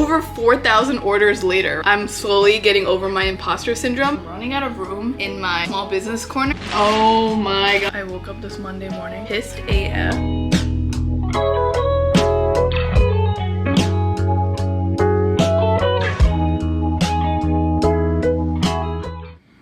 over 4,000 orders later. I'm slowly getting over my imposter syndrome. I'm running out of room in my small business corner. Oh my god. I woke up this Monday morning pissed AF.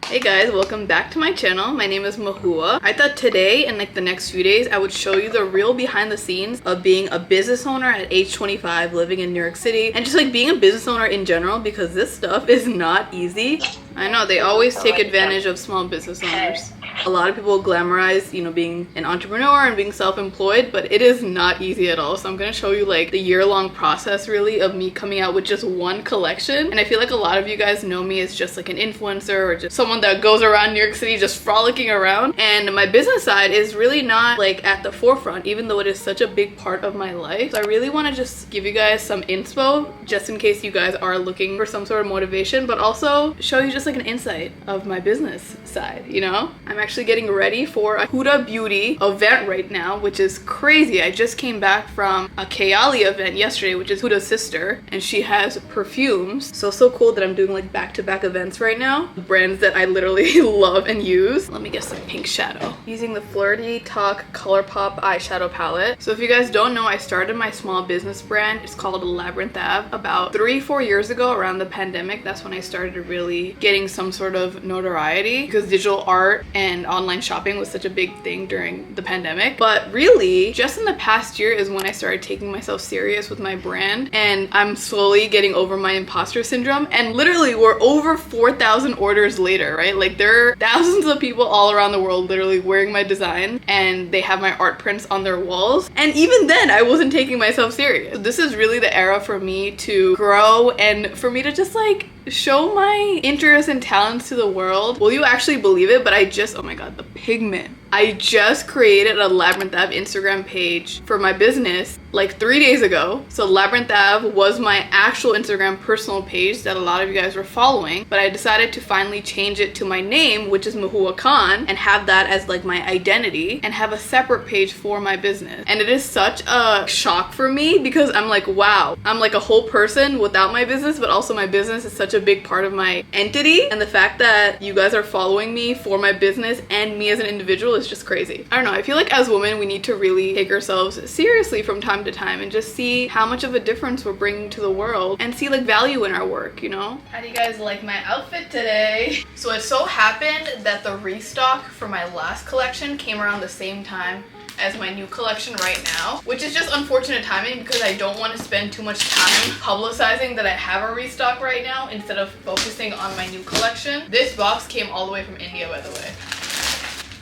Hey guys, welcome back to my channel. My name is Mahua. I thought today and like the next few days I would show you the real behind the scenes of being a business owner at age 25 living in New York City, and just like being a business owner in general, because this stuff is not easy. I know they always take advantage of small business owners. A lot of people glamorize, you know, being an entrepreneur and being self-employed, but it is not easy at all. So I'm gonna show you like the year-long process really of me coming out with just one collection. And I feel like a lot of you guys know me as just like an influencer or just someone that goes around New York City just frolicking around. And my business side is really not like at the forefront, even though it is such a big part of my life. So I really wanna just give you guys some inspo just in case you guys are looking for some sort of motivation, but also show you just like an insight of my business side, you know? I'm actually getting ready for a Huda Beauty event right now, which is crazy. I just came back from a Kayali event yesterday, which is Huda's sister, and she has perfumes. So cool that I'm doing like back-to-back events right now. Brands that I literally love and use. Let me get some pink shadow. Using the Flirty Talk ColourPop eyeshadow palette. So if you guys don't know, I started my small business brand. It's called Labyrinth Ave about 3-4 years ago around the pandemic. That's when I started really getting some sort of notoriety because digital art and online shopping was such a big thing during the pandemic. But really, just in the past year is when I started taking myself serious with my brand, and I'm slowly getting over my imposter syndrome. And literally, we're over 4,000 orders later, right? Like there are thousands of people all around the world literally wearing my design, and they have my art prints on their walls. And even then, I wasn't taking myself serious. This is really the era for me to grow and for me to just like show my interests and talents to the world. Will you actually believe it? But oh my god, the pigment. I just created a Labyrinth Ave Instagram page for my business like 3 days ago. So Labyrinth Ave was my actual Instagram personal page that a lot of you guys were following, but I decided to finally change it to my name, which is Mahua Khan, and have that as like my identity and have a separate page for my business. And it is such a shock for me because I'm like, wow, I'm like a whole person without my business, but also my business is such a big part of my entity. And the fact that you guys are following me for my business and me as an individual is just crazy. I don't know, I feel like as women we need to really take ourselves seriously from time to time and just see how much of a difference we're bringing to the world and see like value in our work, you know? How do you guys like my outfit today? So it so happened that the restock for my last collection came around the same time as my new collection right now, which is just unfortunate timing because I don't want to spend too much time publicizing that I have a restock right now instead of focusing on my new collection. This box came all the way from India, by the way.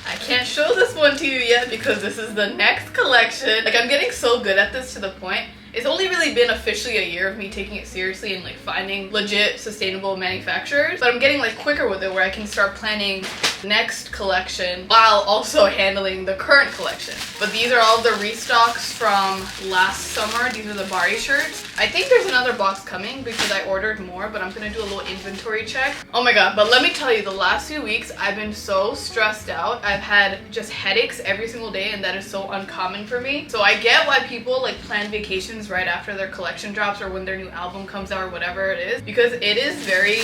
I can't show this one to you yet because this is the next collection. Like I'm getting so good at this to the point it's only really been officially a year of me taking it seriously and like finding legit sustainable manufacturers, but I'm getting like quicker with it where I can start planning next collection while also handling the current collection. But these are all the restocks from last summer. These are the Bari shirts. I think there's another box coming because I ordered more, but I'm gonna do a little inventory check. Oh my god, but let me tell you, the last few weeks I've been so stressed out. I've had just headaches every single day, and that is so uncommon for me. So I get why people like plan vacations right after their collection drops or when their new album comes out or whatever it is, because it is very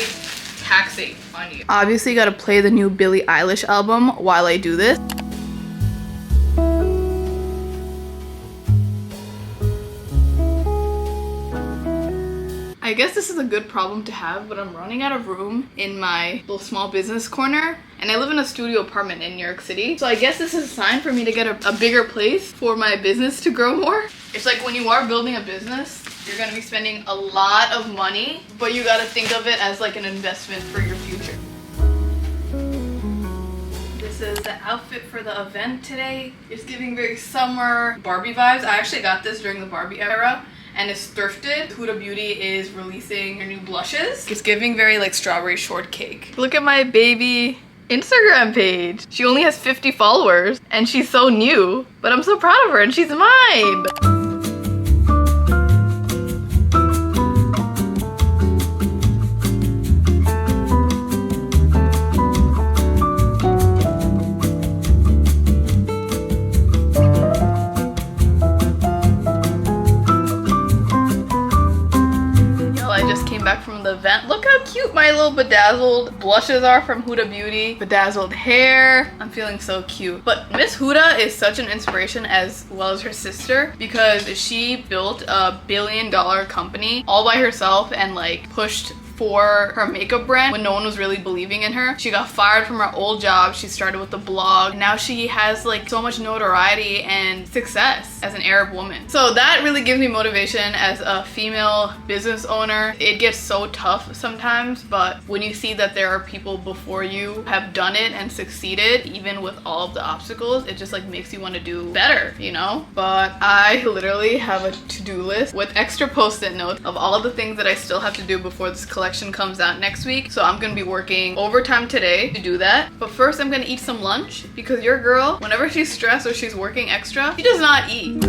taxing on you. Obviously gotta play the new Billie Eilish album while I do this. I guess this is a good problem to have, but I'm running out of room in my little small business corner, and I live in a studio apartment in New York City. So I guess this is a sign for me to get a bigger place for my business to grow more. It's like when you are building a business, you're gonna be spending a lot of money, but you gotta think of it as like an investment for your future. This is the outfit for the event today. It's giving very summer Barbie vibes. I actually got this during the Barbie era, and it's thrifted. Huda Beauty is releasing their new blushes. It's giving very like strawberry shortcake. Look at my baby Instagram page. She only has 50 followers and she's so new, but I'm so proud of her and she's mine. I just came back from the event. Look how cute my little bedazzled blushes are from Huda Beauty. Bedazzled hair. I'm feeling so cute. But Miss Huda is such an inspiration as well as her sister because she built a billion-dollar company all by herself and like pushed for her makeup brand when no one was really believing in her. She got fired from her old job. She started with the blog. Now she has like so much notoriety and success as an Arab woman. So that really gives me motivation as a female business owner. It gets so tough sometimes, but when you see that there are people before you have done it and succeeded, even with all of the obstacles, it just like makes you want to do better, you know? But I literally have a to-do list with extra post-it notes of all of the things that I still have to do before this collection comes out next week. So I'm gonna be working overtime today to do that. But first I'm gonna eat some lunch because your girl, whenever she's stressed or she's working extra, she does not eat.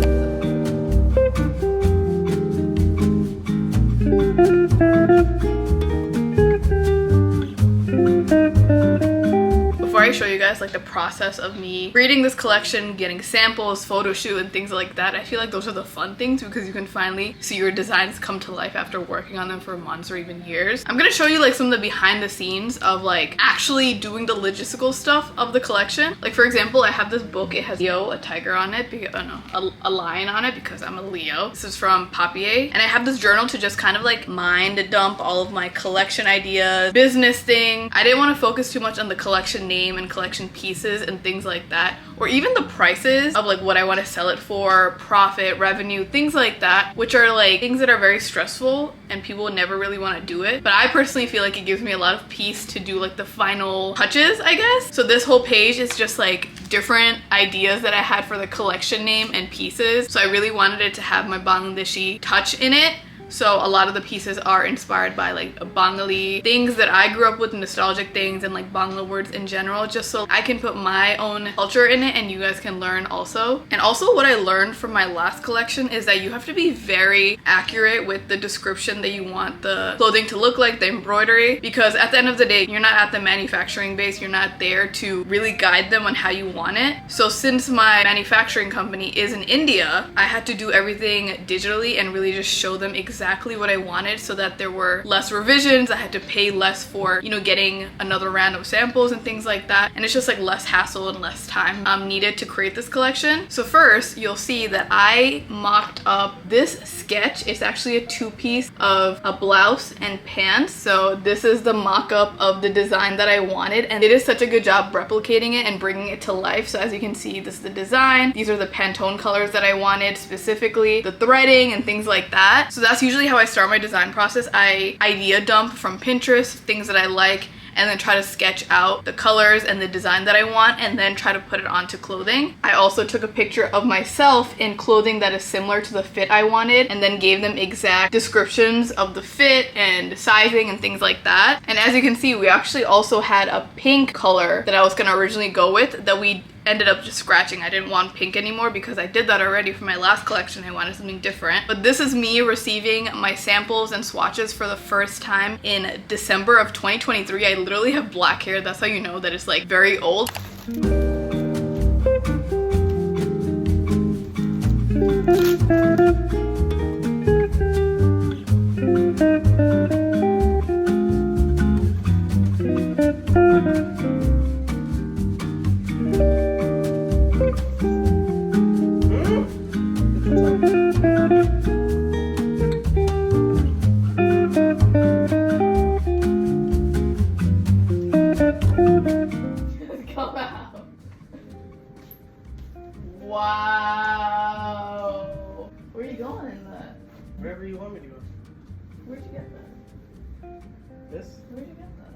Before I show you guys like the process of me creating this collection, getting samples, photo shoot, and things like that, I feel like those are the fun things because you can finally see your designs come to life after working on them for months or even years. I'm gonna show you like some of the behind the scenes of like actually doing the logistical stuff of the collection. Like for example, I have this book. It has Leo, a tiger on it, because, a lion on it because I'm a Leo. This is from Papier. And I have this journal to just kind of like mind dump all of my collection ideas, business thing. I didn't want to focus too much on the collection name and collection pieces and things like that, or even the prices of like what I want to sell it for, profit, revenue, things like that, which are like things that are very stressful and people would never really want to do it. But I personally feel like it gives me a lot of peace to do like the final touches, I guess. So this whole page is just like different ideas that I had for the collection name and pieces. So I really wanted it to have my Bangladeshi touch in it. So a lot of the pieces are inspired by like Bengali things that I grew up with, nostalgic things, and like Bangla words in general, just so I can put my own culture in it and you guys can learn also. And also what I learned from my last collection is that you have to be very accurate with the description that you want the clothing to look like, the embroidery, because at the end of the day, you're not at the manufacturing base, you're not there to really guide them on how you want it. So since my manufacturing company is in India, I had to do everything digitally and really just show them exactly what I wanted so that there were less revisions. I had to pay less for, you know, getting another round of samples and things like that. And it's just like less hassle and less time needed to create this collection. So first, you'll see that I mocked up this sketch. It's actually a two-piece of a blouse and pants. So this is the mock-up of the design that I wanted. And it is such a good job replicating it and bringing it to life. So as you can see, this is the design. These are the Pantone colors that I wanted, specifically the threading and things like that. So that's usually how I start my design process. I idea dump from Pinterest, things that I like, and then try to sketch out the colors and the design that I want and then try to put it onto clothing. I also took a picture of myself in clothing that is similar to the fit I wanted and then gave them exact descriptions of the fit and sizing and things like that. And as you can see, we actually also had a pink color that I was gonna originally go with that we ended up just scratching. I didn't want pink anymore because I did that already for my last collection. I wanted something different. But this is me receiving my samples and swatches for the first time in December of 2023. I literally have black hair. That's how you know that it's like very old. Wow. Where are you going in that? Wherever you want me to go. Where'd you get that? This? Where'd you get that?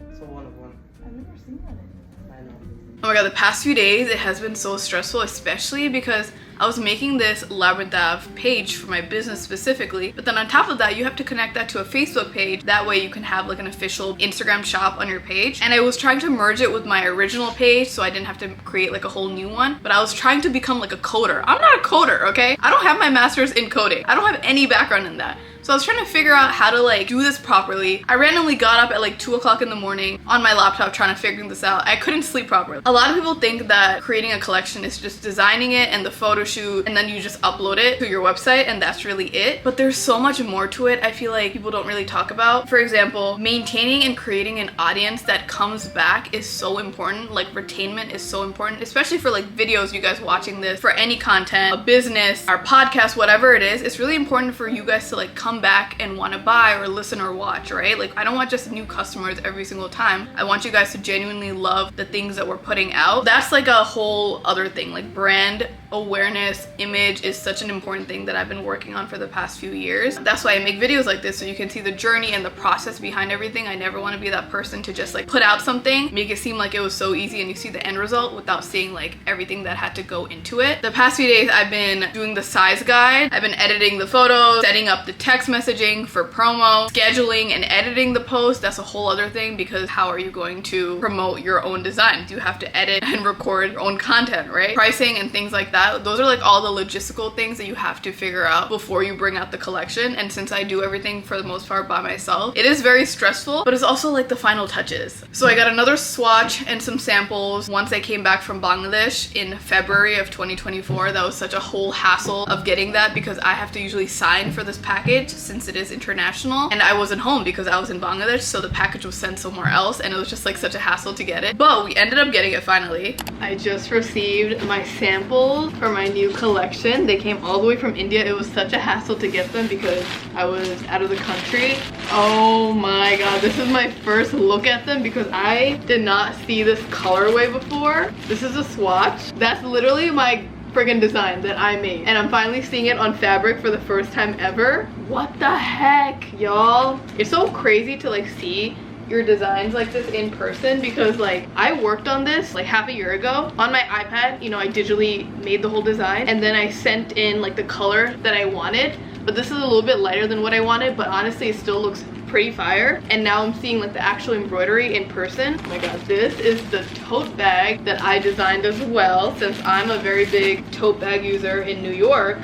It's a one of one. I've never seen that anywhere. I know. Oh my god, the past few days it has been so stressful, especially because I was making this Labradave page for my business specifically, but then on top of that you have to connect that to a Facebook page. That way you can have like an official Instagram shop on your page. And I was trying to merge it with my original page so I didn't have to create like a whole new one, but I was trying to become like a coder. I'm not a coder, okay? I don't have my master's in coding. I don't have any background in that. So I was trying to figure out how to like do this properly. I randomly got up at like 2 o'clock in the morning on my laptop trying to figure this out. I couldn't sleep properly. A lot of people think that creating a collection is just designing it and the photo shoot and then you just upload it to your website and that's really it. But there's so much more to it I feel like people don't really talk about. For example, maintaining and creating an audience that comes back is so important. Like retainment is so important, especially for like videos, you guys watching this, for any content, a business, our podcast, whatever it is. It's really important for you guys to like come back and want to buy or listen or watch, right? Like I don't want just new customers every single time. I want you guys to genuinely love the things that we're putting out. That's like a whole other thing. Like brand awareness, image is such an important thing that I've been working on for the past few years. That's why I make videos like this, so you can see the journey and the process behind everything. I never want to be that person to just like put out something, make it seem like it was so easy and you see the end result without seeing like everything that had to go into it. The past few days I've been doing the size guide. I've been editing the photos, setting up the text messaging for promo, scheduling and editing the post. That's a whole other thing, because how are you going to promote your own designs? You have to edit and record your own content, right? Pricing and things like that. Those are like all the logistical things that you have to figure out before you bring out the collection. And since I do everything for the most part by myself, it is very stressful, but it's also like the final touches. So I got another swatch and some samples once I came back from Bangladesh in February of 2024. That was such a whole hassle of getting that, because I have to usually sign for this package since it is international, and I wasn't home because I was in Bangladesh, so the package was sent somewhere else and it was just like such a hassle to get it. But we ended up getting it finally. I just received my samples for my new collection. They came all the way from India. It was such a hassle to get them because I was out of the country. Oh my god, this is my first look at them because I did not see this colorway before. This is a swatch. That's literally my friggin' design that I made, and I'm finally seeing it on fabric for the first time ever. What the heck, y'all? It's so crazy to like see your designs like this in person, because like I worked on this like half a year ago on my iPad. You know, I digitally made the whole design and then I sent in like the color that I wanted, but this is a little bit lighter than what I wanted, but honestly it still looks pretty fire. And now I'm seeing like the actual embroidery in person. Oh my god, this is the tote bag that I designed as well. Since I'm a very big tote bag user in New York,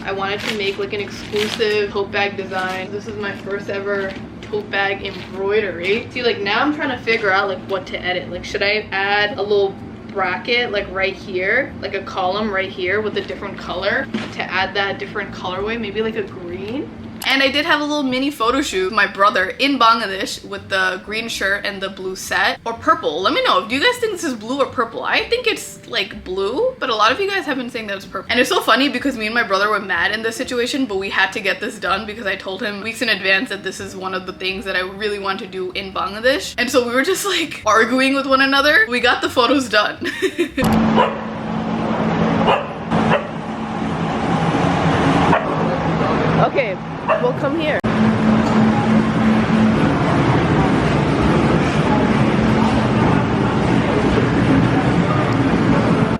I wanted to make like an exclusive tote bag design. This is my first ever tote bag embroidery. See, like now I'm trying to figure out like what to edit. Like should I add a little bracket like right here, like a column right here with a different color to add that different colorway, maybe like a green? And I did have a little mini photo shoot with my brother in Bangladesh with the green shirt and the blue set. Or purple. Let me know. Do you guys think this is blue or purple? I think it's like blue, but a lot of you guys have been saying that it's purple. And it's so funny because me and my brother were mad in this situation, but we had to get this done because I told him weeks in advance that this is one of the things that I really want to do in Bangladesh. And so we were just like arguing with one another. We got the photos done. Okay. Well, come here.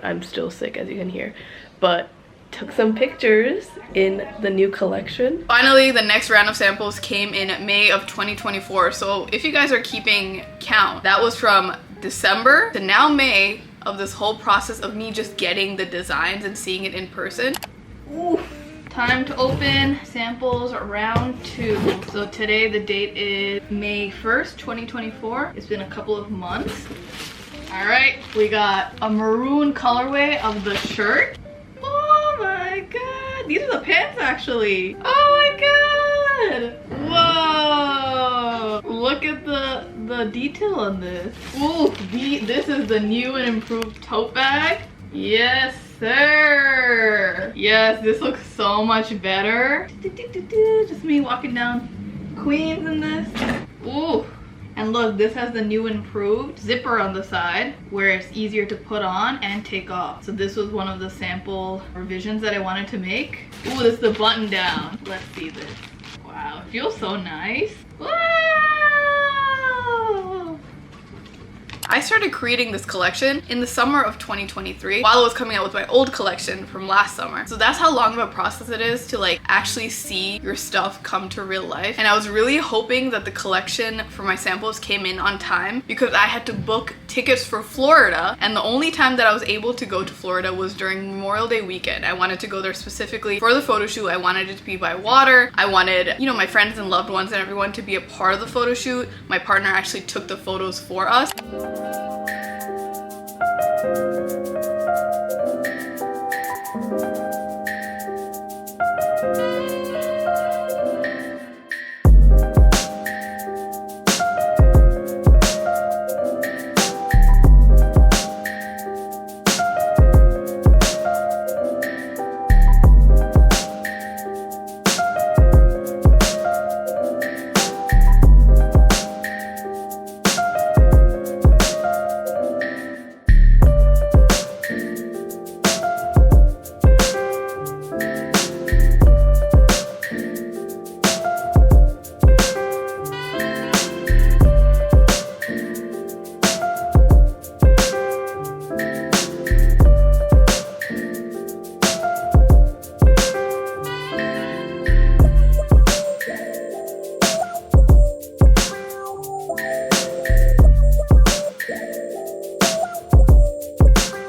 I'm still sick, as you can hear, but took some pictures in the new collection. Finally, the next round of samples came in May of 2024. So if you guys are keeping count, that was from December to now May of this whole process of me just getting the designs and seeing it in person. Ooh. Time to open samples round 2. So today the date is May 1st, 2024. It's been a couple of months. All right, we got a maroon colorway of the shirt. Oh my god, these are the pants actually. Oh my god. Whoa, look at the detail on this. Ooh, this is the new and improved tote bag. Yes, sir. Yes, this looks so much better. Just me walking down Queens in this. Ooh. And look, this has the new improved zipper on the side where it's easier to put on and take off. So this was one of the sample revisions that I wanted to make. Ooh, this is the button down. Let's see this. Wow, it feels so nice. Wow. I started creating this collection in the summer of 2023 while I was coming out with my old collection from last summer. So that's how long of a process it is to like actually see your stuff come to real life. And I was really hoping that the collection for my samples came in on time because I had to book tickets for Florida, and the only time that I was able to go to Florida was during Memorial Day weekend. I wanted to go there specifically for the photo shoot. I wanted it to be by water. I wanted, you know, my friends and loved ones and everyone to be a part of the photo shoot. My partner actually took the photos for us.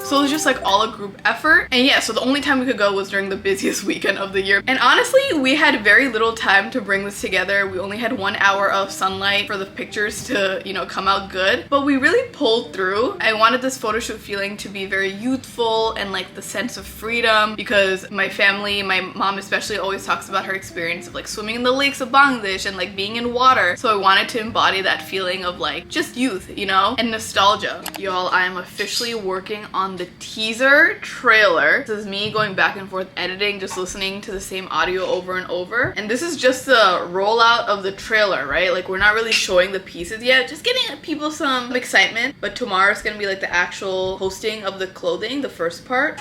So it was just like all a group effort. And yeah, so the only time we could go was during the busiest weekend of the year. And honestly, we had very little time to bring this together. We only had 1 hour of sunlight for the pictures to, you know, come out good. But we really pulled through. I wanted this photo shoot feeling to be very youthful and like the sense of freedom, because my family, my mom especially, always talks about her experience of like swimming in the lakes of Bangladesh and like being in water. So I wanted to embody that feeling of like just youth, you know, and nostalgia. Y'all, I am officially working on the teaser trailer. This is me going back and forth editing, just listening to the same audio over and over. And this is just the rollout of the trailer, right? Like we're not really showing the pieces yet, just giving people some excitement. But tomorrow's gonna be like the actual posting of the clothing, the first part.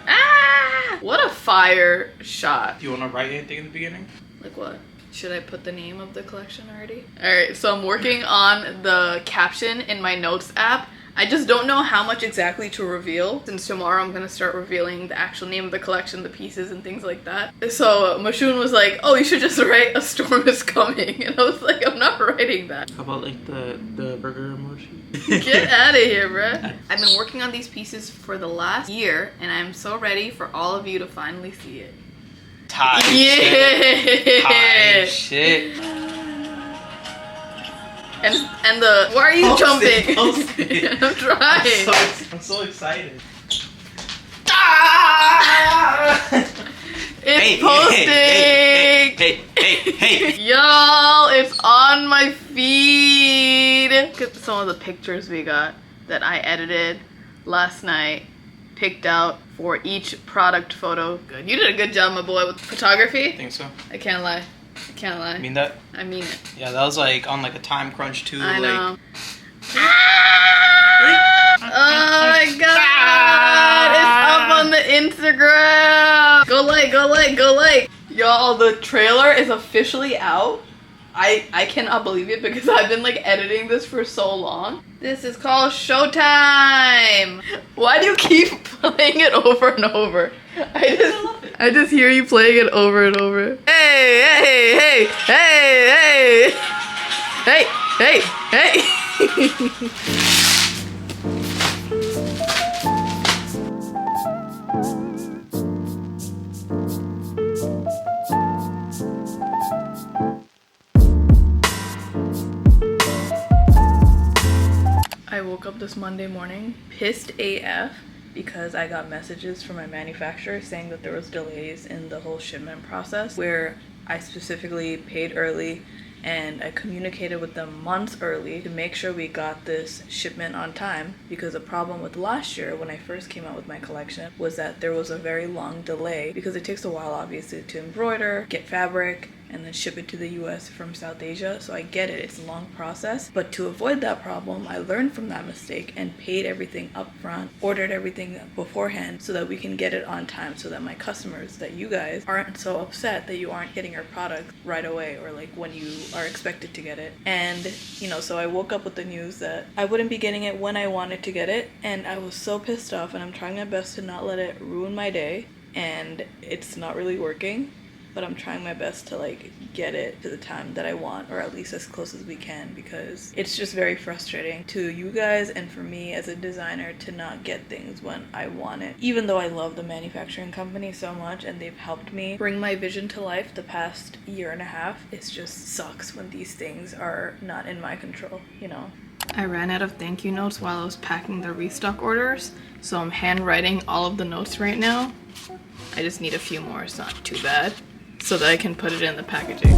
Ah! What a fire shot. Do you want to write anything in the beginning? Like what? Should I put the name of the collection already? Alright, so I'm working on the caption in my notes app. I just don't know how much exactly to reveal, since tomorrow I'm gonna start revealing the actual name of the collection, the pieces and things like that. So Mashun was like, oh, you should just write "A storm is coming," and I was like, I'm not writing that. How about like the burger emoji? Get out of here, bruh. I've been working on these pieces for the last year, and I'm so ready for all of you to finally see it. Tight Yeah. shit. Tight shit. And the, why are you Post jumping? it. I'm trying. I'm so excited. It's posting. Hey. Y'all, it's on my feed. Look at some of the pictures we got that I edited last night, picked out for each product photo. Good. You did a good job, my boy, with photography. I think so. I can't lie. I can't lie. I mean that? I mean it. Yeah, that was like on like a time crunch too. I like, know. Oh my god! It's up on the Instagram! Go like! Y'all, the trailer is officially out. I cannot believe it because I've been like editing this for so long. This is called Showtime! Why do you keep playing it over and over? I just hear you playing it over and over. Hey! I woke up this Monday morning pissed AF because I got messages from my manufacturer saying that there was delays in the whole shipment process, where I specifically paid early and I communicated with them months early to make sure we got this shipment on time, because the problem with last year when I first came out with my collection was that there was a very long delay because it takes a while obviously to embroider, get fabric, and then ship it to the US from South Asia. So I get it, it's a long process. But to avoid that problem, I learned from that mistake and paid everything up front, ordered everything beforehand so that we can get it on time, so that my customers, that you guys aren't so upset that you aren't getting your product right away or like when you are expected to get it. And you know, so I woke up with the news that I wouldn't be getting it when I wanted to get it, and I was so pissed off, and I'm trying my best to not let it ruin my day, and it's not really working, but I'm trying my best to like get it to the time that I want, or at least as close as we can, because it's just very frustrating to you guys and for me as a designer to not get things when I want it. Even though I love the manufacturing company so much and they've helped me bring my vision to life the past year and a half, it just sucks when these things are not in my control, you know? I ran out of thank you notes while I was packing the restock orders, so I'm handwriting all of the notes right now. I just need a few more, it's not too bad, so that I can put it in the packaging.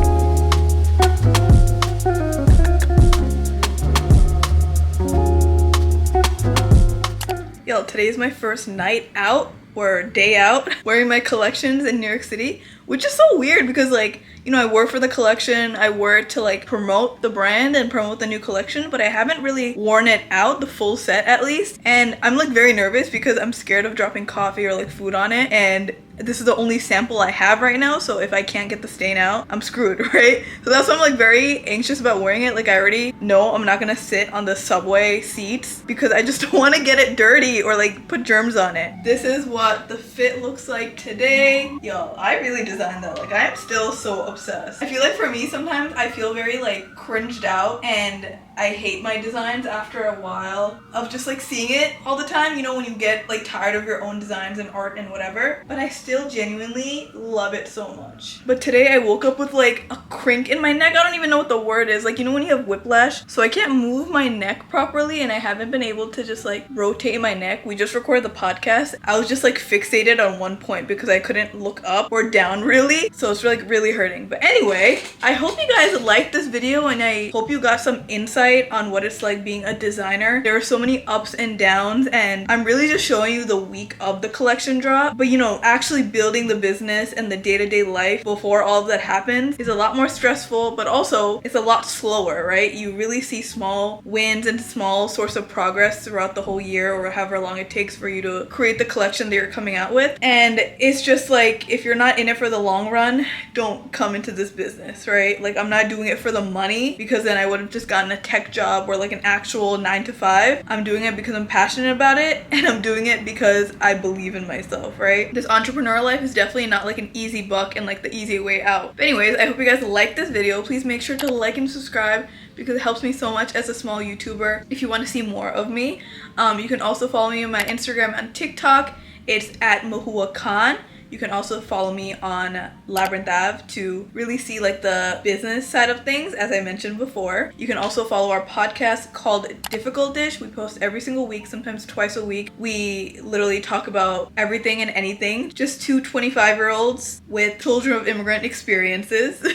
Yo, today's my first night out or day out wearing my collections in New York City, which is so weird because like, you know, I work for the collection, I wear it to like promote the brand and promote the new collection, but I haven't really worn it out, the full set at least. And I'm like very nervous because I'm scared of dropping coffee or like food on it, and this is the only sample I have right now, so if I can't get the stain out, I'm screwed, right? So that's why I'm like very anxious about wearing it. Like I already know I'm not gonna sit on the subway seats because I just don't want to get it dirty or like put germs on it. This is what the fit looks like today. Yo, I really designed that. Like I am still so obsessed. I feel like for me sometimes I feel very like cringed out, and I hate my designs after a while of just like seeing it all the time, you know, when you get like tired of your own designs and art and whatever, but I still genuinely love it so much. But today I woke up with like a crink in my neck. I don't even know what the word is. Like, you know when you have whiplash? So I can't move my neck properly, and I haven't been able to just like rotate my neck. We just recorded the podcast. I was just like fixated on one point because I couldn't look up or down really. So it's like really hurting. But anyway, I hope you guys liked this video, and I hope you got some insight on what it's like being a designer. There are so many ups and downs, and I'm really just showing you the week of the collection drop. But you know, actually building the business and the day-to-day life before all of that happens is a lot more stressful, but also it's a lot slower, right? You really see small wins and small source of progress throughout the whole year, or however long it takes for you to create the collection that you're coming out with. And it's just like, if you're not in it for the long run, don't come into this business, right? Like I'm not doing it for the money, because then I would have just gotten a tech job or like an actual 9-to-5. I'm doing it because I'm passionate about it, and I'm doing it because I believe in myself, right? This entrepreneur life is definitely not like an easy buck and like the easy way out. But anyways, I hope you guys liked this video. Please make sure to like and subscribe because it helps me so much as a small YouTuber. If you want to see more of me, you can also follow me on my Instagram and TikTok. It's at Mahua Khan. You can also follow me on Labyrinth Ave to really see like the business side of things, as I mentioned before. You can also follow our podcast called Difficult Dish. We post every single week, sometimes twice a week. We literally talk about everything and anything. Just two 25-year-olds with children of immigrant experiences.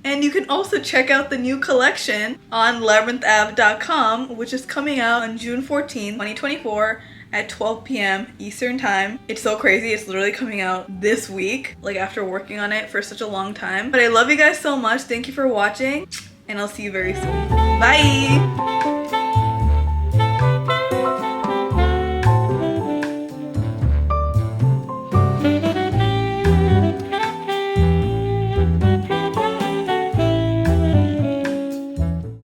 And you can also check out the new collection on labyrinthave.com, which is coming out on June 14, 2024. At 12 p.m. Eastern time. It's so crazy. It's literally coming out this week, like after working on it for such a long time. But I love you guys so much. Thank you for watching, and I'll see you very soon. Bye!